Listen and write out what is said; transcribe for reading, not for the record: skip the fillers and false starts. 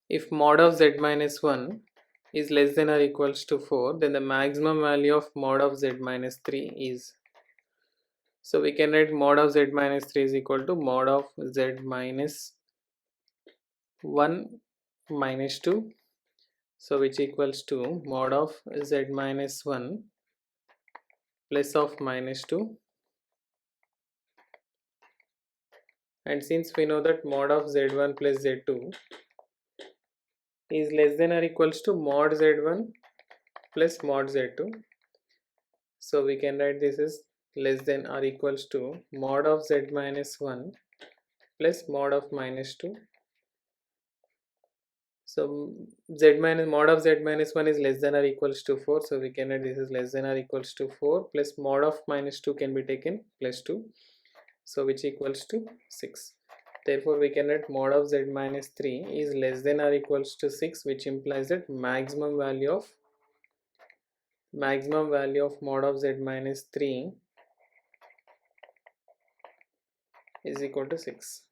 if mod of z minus 1 is less than or equals to 4, then the maximum value of mod of z minus 3 is. So we can write mod of z minus 3 is equal to mod of z minus 1 minus 2. So which equals to mod of z minus 1 plus of minus 2. And since we know that mod of z1 plus z2 is less than or equals to mod z1 plus mod z2, so we can write this is less than or equals to mod of z minus 1 plus mod of minus 2. So mod of z minus 1 is less than or equals to 4, so we can write this is less than or equals to 4 plus mod of minus 2 can be taken plus 2, so which equals to 6. Therefore we can write mod of z minus 3 is less than or equals to 6, which implies that maximum value of mod of z minus 3 is equal to 6.